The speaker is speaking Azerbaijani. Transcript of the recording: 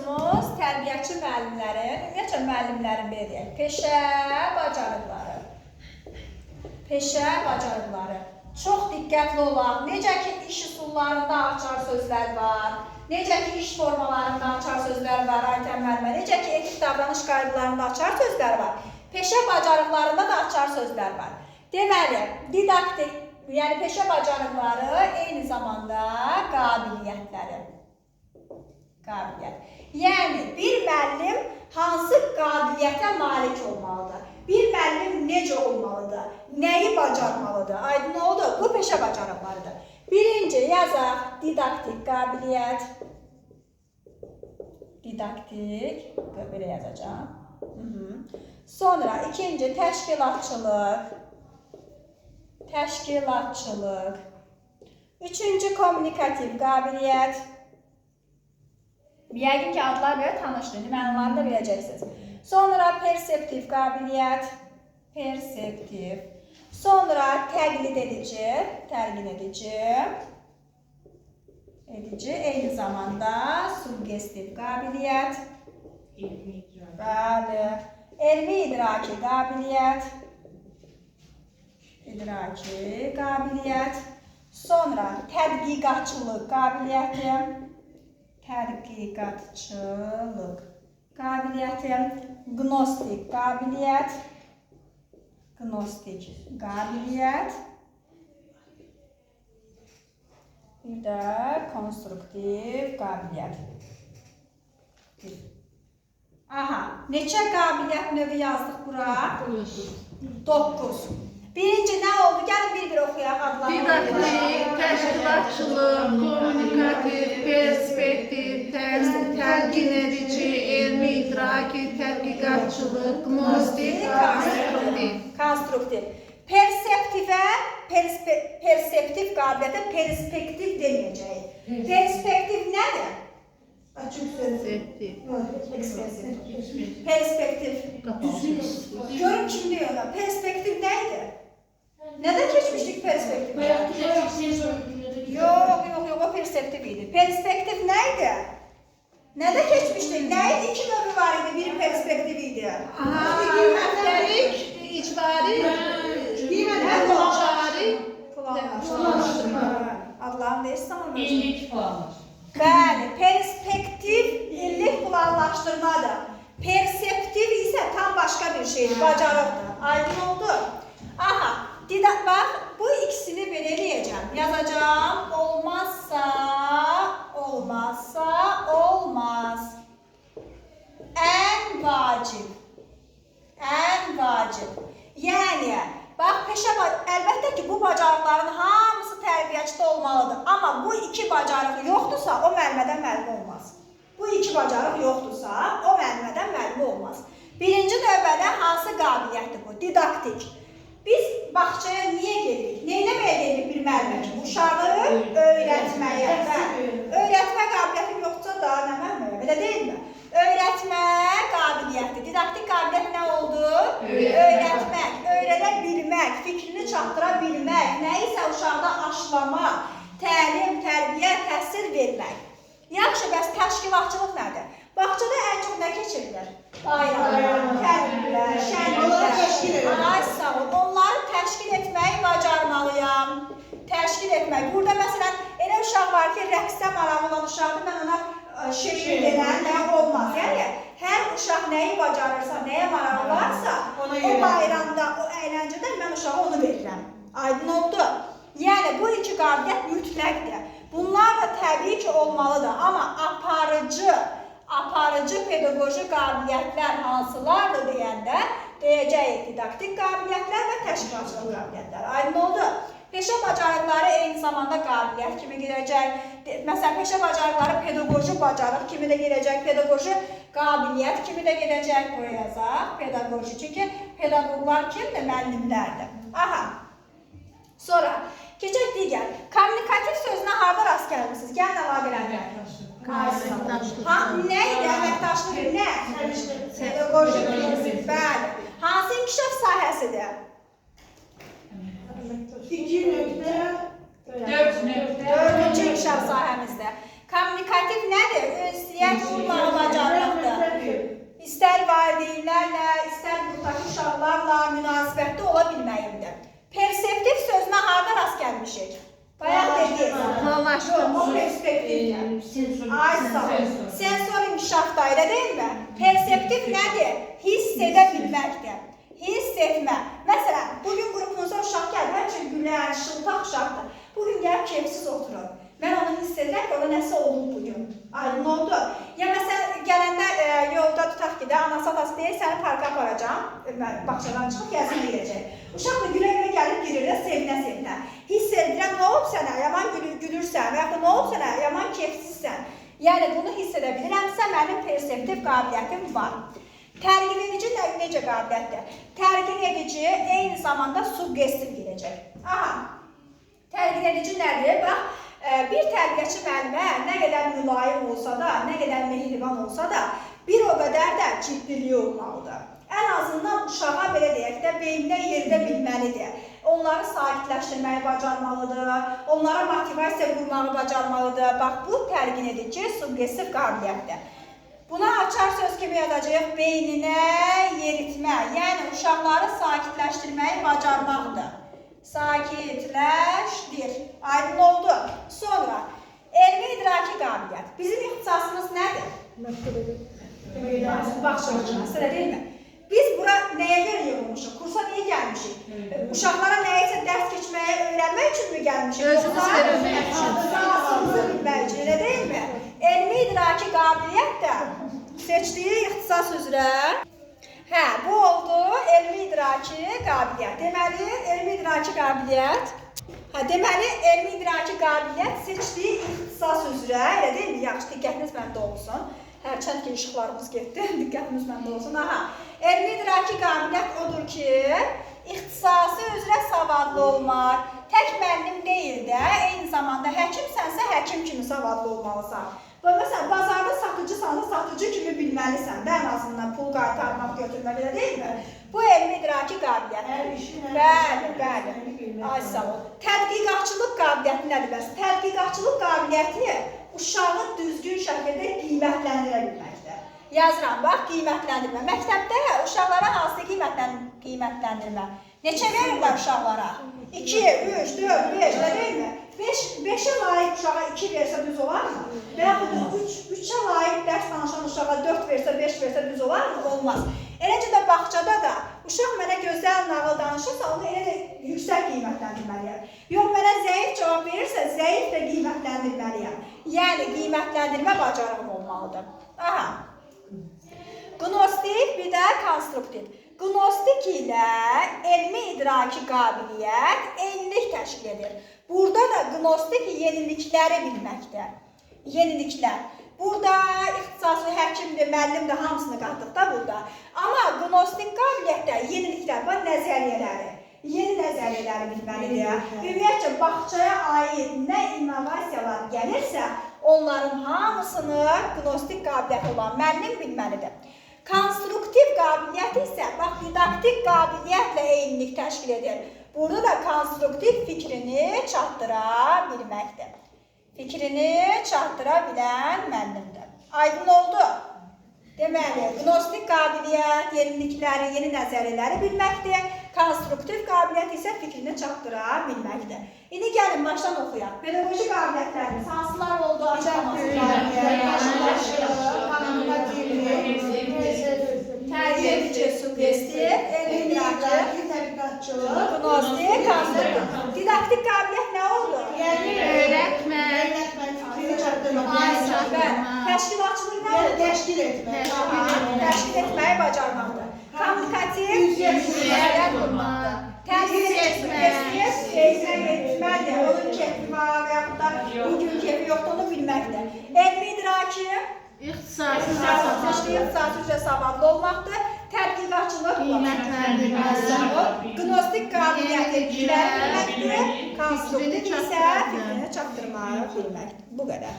mövzumuz tərbiyəçi müəllimlərin, ümumiyyətlə müəllimlərin belə deyək, peşə bacarıqları. Peşə bacarıqları. Çox diqqətli olaq. Necə ki, iş üsullarında açar sözlər var, necə ki, iş formalarında açar sözlər var, Aytən müəllimə, necə ki, etik davranış qaydalarında açar sözlər var, peşə bacarıqlarında da açar sözlər var. Deməli, didaktik, yəni peşə bacarıqları eyni zamanda qabiliyyətləri. Qabiliyyət. Yəni, bir müəllim hansı qabiliyyətə malik olmalıdır? Bir müəllim necə olmalıdır? Nəyi bacarmalıdır? Aydın oldu? Bu peşə bacarıqlarıdır. Birinci yazaq didaktik qabiliyyət. Didaktik, belə yazacağım. Sonra ikinci təşkilatçılıq. Təşkilatçılıq. Üçüncü kommunikativ qabiliyyət. Yəqin ki, adlar belə tanışdır, mənalarını da biləcəksiniz. Sonra perseptiv qabiliyyət. Perseptiv. Sonra təqlid edici. Təlqin edici. Eyni zamanda suggestiv qabiliyyət. Bəli. Elmi idraki qabiliyyət. İdraki qabiliyyət. Sonra tədqiqatçılıq qabiliyyəti. Tədqiqatçılıq qabiliyyəti. Gnostik qabiliyyət. Gnostik qabiliyyət. Bir də konstruktiv qabiliyyət. Aha, neçə qabiliyyət növü yazdıq bura? 9. Birinci nə oldu? Gəlin bir-bir oxuyaq adlarını. Didaktik, təşkilatçılıq, kommunikativ, perspektiv, təlqin edici, elmi idraki, tədqiqatçılıq, gnostik, konstruktiv. Konstruktiv. Perseptivə, perseptiv qabiliyyətə perspektiv deməyəcəyik. Perspektiv nədir? Perseptiv. Perspektiv. Görün kim deyir ona. Perspektiv neydi? Nədə keçmişdik perspektiv? Yox, o perspektiv idi. Perspektiv neydi? Nədə keçmişdik? Neydi? İki növü var idi, biri perspektiv idi. Həftəlik, icbari, planlaşdırma. Planlaşdırma. Adlarını deyirsən ama mövzu. İllik planlaşdırma. Bəli, perspektiv illik planlaşdırmadır. Perseptiv isə tam başqa bir şeydir, bacarıqdır. Aydın oldu? Aha, bax, bu ikisini belə eləyəcəm. Yazacağım, olmazsa, olmaz. Ən vacib. Yəni, bax, əlbəttə ki, bu bacarıqların hamısı tərbiyəçidə olmalıdır. Amma bu iki bacarıq yoxdursa, o müəllimədən müəllim olmaz. Bu iki bacarıq yoxdursa, o müəllimədən müəllim olmaz. Birinci növbədə hansı qabiliyyətdir bu? Didaktik. Biz bağçaya niyə gedirik? Neynəməyə gedirik bir müəllimə ki? Uşağı öyrətməyə. Öyrətmə qabiliyyətim yoxdursa da nə müəllimə? Elə deyil mi? Öyrətmə qabiliyyəti. Didaktik qabiliyyət nə oldu? Öyrətmək, öyrədə bilmək, fikrini çatdıra bilmək, nəyisə uşaqda aşılamaq, təlim, tərbiyə, təhsil vermək. Yaxşı, bəs təşkilatçılıq nədir? Bağçada ən çox nə keçirilir? Bayram, təlimlər, şənliklər. Ay sağ ol, onları təşkil etməyi bacarmalıyam. Təşkil etmək. Burada məsələn, elə uşaq var ki, rəqsdə marağı olan uşaqdır, mən ona şeir verən nə olmaz. Yəni, hər uşaq nəyi bacarırsa, nəyə marağı varsa, o bayramda, o əyləncədə mən uşağa onu verirəm. Aydın oldu? Yəni, bu iki qabiliyyət mütləqdir. Bunlar da təbii ki, olmalıdır. Amma aparıcı pedaqoji qabiliyyətlər hansılardır deyəndə, deyəcəyik didaktik qabiliyyətlər və təşkilatçılıq qabiliyyətlər. Aydın oldu? Peşə bacarıqları eyni zamanda qabiliyyət kimi girəcək. Məsələn, peşə bacarıqları pedaqoji bacarıq kimi də girəcək, pedaqoji qabiliyyət kimi də girəcək. Bu yazaq, pedaqoji. Çünki pedaqoqlar kimdir? Müəllimlərdir. Aha. Sonra, keçək digər. Kommunikativ sözünə harada rast gəlmişsiniz? Gəlin əlaqələndirək. Nə idi? Əməkdaşlıq nə? Pedaqoji. Bəli. Hansı inkişaf sahəsidir? 4. Dördüncü inkişaf sahəmizdə. Kommunikativ nədir? Ünsiyyət qurmağı bacarır. Ay sağ ol. Sensor inkişafda elə deyilmi? Perseptiv nədir? Hiss edə bilməkdir. Hiss etmə. Məsələn, bugün qrupunuza uşaq gəlir, həmçin gülən, şıltaq uşaqdır. Bugün gəlib keyfsiz oturur. Mən onu hiss edirəm ki, ona nəsə olub bugün. Aydın oldu. Ya məsələn, gələndə yolda tutaq ki də, anası atası deyir, səni parka aparacam, bağçadan çıxıb gəzinə gedəcək. Uşaq da gülə-gülə gəlib girir də sevinə-sevinə. Hiss edirəm, nə olub sənə, yaman gülürsən və yaxud da nə olub sənə, yaman keyfsizsən. Yəni, bunu hiss edə bilirəmsə, mənim perseptiv qabiliyyətim var. Tərqin edici necə qabiliyyətdir? Tərqin edici eyni zamanda suggestiv gedəcək. Aha, tərqin edici nədir? Bax, bir tərbiyəçi müəllimə nə qədər mülayim olsa da, nə qədər mehriban olsa da, bir o qədər də ciddiliyi olmalıdır. Ən azından uşağa belə deyək də, beyninə yeridə bilməlidir. Onları sakitləşdirməyi bacarmalıdır, onlara motivasiya qurmağı bacarmalıdır. Bax, bu tərqin edici suggestiv qabiliyyətdir. Buna açar söz kimi yazacaq, beyninə yeritmə, yəni uşaqları sakitləşdirməyi bacarmaqdır. Sakitləşdir. Aydın oldu. Sonra, elmi idraki qabiliyyət. Bizim ixtisasımız nədir? Baxışımız, elə deyilmi? Biz bura nəyə görə yığılmışıq? Kursa niyə gəlmişik? Uşaqlara nəyisə dərs keçməyə, öyrənmək üçün mü gəlmişik? Özümüz öyrənmək üçün. Ixtisasımızı bilmək üçün, elə deyilmi? Elmi idraki qabiliyyət də seçdiyi ixtisas üzrə. Hə, bu oldu elmi idraki qabiliyyət. Deməli, elmi idraki qabiliyyət. Deməli, elmi idraki qabiliyyət seçdiyi ixtisas üzrə, elə deyilmi? Yaxşı, diqqətiniz məndə olsun. Hərçənd ki, işıqlarımız getdi, diqqətiniz məndə olsun. Aha, elmi idraki qabiliyyət odur ki, ixtisası üzrə savadlı olmaq. Tək müəllim deyil də, eyni zamanda həkimsənsə, həkim kimi savadlı olmalısan. Və məsələn, bazarda satıcısansa, satıcı kimi bilməlisən də, ən azından pul qaytarmaq, götürmək belə deyilmi? Bu elmi idraki qabiliyyətdir. Bəli. Ay sağ ol. Tədqiqatçılıq qabiliyyəti nədir bəs? Tədqiqatçılıq qabiliyyəti uşağı düzgün şəkildə qiymətləndirə bilməkdir. Yazıram, bax, qiymətləndirmə. Məktəbdə uşaqlara hansı qiymətləndirmə? Neçə verirlər uşaqlara? 2, 3, 4, 5, elə deyilmi? 5-ə layiq uşağa 2 versə düz olarmı? Və yaxud 3-ə layiq dərs danışan uşağa 4 versə, 5 versə düz olarmı? Olmaz. Eləcə də bağçada da uşaq mənə gözəl nağıl danışırsa, onu elə də yüksək qiymətləndirməliyəm. Yox, mənə zəif cavab verirsə, zəif də qiymətləndirməliyəm. Yəni, qiymətləndirmə bacarığım olmalıdır. Aha. Qnostik, bir də konstruktiv. Qnostik ilə elmi idraki qabiliyyət eynilik təşkil edir. Burada da qnostik yenilikləri bilməkdir. Yeniliklər. Burada ixtisaslı həkimdir, müəllimdir, hamısını qatdıq da burada. Amma qnostik qabiliyyətdə yeniliklər var, nəzəriyyələri. Yeni nəzəriyyələri bilməlidir. Ümumiyyətcə, bağçaya aid nə innovasiyalar gəlirsə, onların hamısını qnostik qabiliyyəti olan müəllim bilməlidir. Konstruktiv qabiliyyət isə, bax, didaktik qabiliyyətlə eynilik təşkil edir. Burada da konstruktiv fikrini çatdıra bilməkdir. Fikrini çatdıra bilən müəllimdir. Aydın oldu. Deməli, qnostik qabiliyyət, yenilikləri, yeni nəzəriyyələri bilməkdir. Konstruktiv qabiliyyət isə fikrini çatdıra bilməkdir. İndi gəlin, başdan oxuyaq. Pedaqoji qabiliyyətlərimiz hansılar oldu? Tərbiyə edici, suggestiv, elmi idraki, qnostik, konstruktiv. Didaktik qabiliyyət nə oldu? Öyrətmək, təşkilatçılıq nə oldu? Təşkil etmək. Təşkil etməyi bacarmaqdır. Kommunikativ, müzəyyət olmaqdır. Tərbiyə edici, suggestiv, etmədir. Onun keyfi var və yaxud da bugün keyfi yoxdur, onu bilməkdir. Elmi idraki, ixtisası üzrə savadlı olmaqdır. Tədqiqatçılıq qnostik qabiliyyəti bilməkdir. Konstruktiv isə fikrini çatdırmağı bilməkdir. Bu qədər.